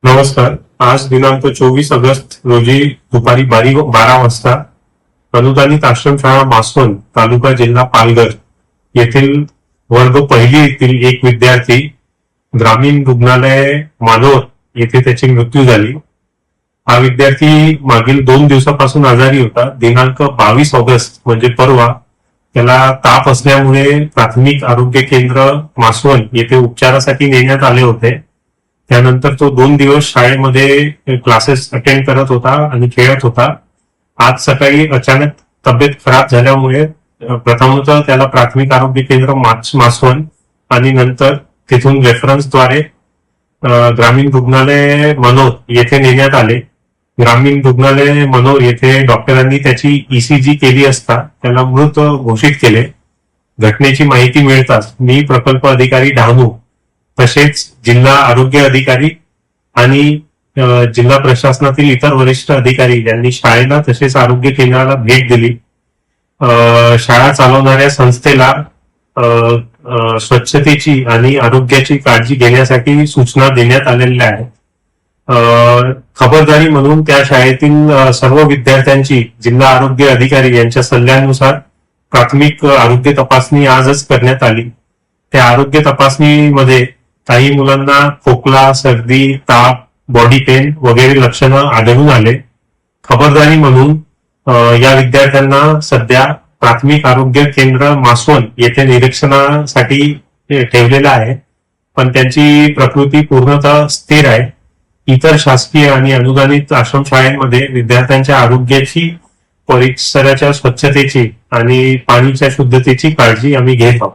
नमस्कार. आज दिनांक 24 ऑगस्ट रोजी दुपारी 12 वाजता अनुदानित आश्रमशाळा मासवण तालुका जिल्हा पालघर येथील वर्ग पहिली येथील एक विद्यार्थी ग्रामीण रुग्णालय मानोर येथे त्याची मृत्यू झाली. हा विद्यार्थी मागील 2 दिवसापासून आजारी होता. दिनांक 22 ऑगस्ट म्हणजे परवा त्याला ताप असल्यामुळे प्राथमिक आरोग्य केंद्र मासवण येथे उपचारासाठी नेण्यात आले होते. त्यानंतर तो 2 दिवस शाळेमध्ये क्लासेस अटेंड करत होता आणि खेळत होता. आज सकाळी अचानक तब्येत खराब झाल्यामुळे प्रथमतः त्याला प्राथमिक आरोग्य केंद्र मासवण आणि नंतर तिथून रेफरन्सद्वारे ग्रामीण रुग्णालय मनोर येथे नेण्यात आले. ग्रामीण रुग्णालय मनोर येथे डॉक्टरांनी त्याची ईसीजी केली असता त्याला मृत घोषित केले. घटनेची माहिती मिळताच मी प्रकल्प अधिकारी डहाणू तसेच जिल्हा आरोग्य अधिकारी आणि जिल्हा प्रशासनातील इतर वरिष्ठ अधिकारी यांनी शाळेला तसेच आरोग्य केंद्राला भेट दिली. शाळा चालवणाऱ्या संस्थेला स्वच्छतेची आणि आरोग्याची काळजी घेण्यासाठी सूचना देण्यात आलेल्या आहेत. खबरदारी म्हणून त्या शाळेतील सर्व विद्यार्थ्यांची जिल्हा आरोग्य अधिकारी यांच्या सल्ल्यानुसार प्राथमिक आरोग्य तपासणी आजच करण्यात आली. त्या आरोग्य तपासणीमध्ये काही मुलांना खोकला, सर्दी, ताप, बॉडी पेन वगैरे लक्षणं आढळून आले. खबरदारी म्हणून या विद्यार्थ्यांना सध्या प्राथमिक आरोग्य केंद्र मासवण येथे निरीक्षणासाठी ठेवलेलं आहे, पण त्यांची प्रकृती पूर्णतः स्थिर आहे. इतर शासकीय आणि अनुदानित आश्रमशाळांमध्ये विद्यार्थ्यांच्या आरोग्याची, परिसराच्या स्वच्छतेची आणि पाणीच्या शुद्धतेची काळजी आम्ही घेत आहोत.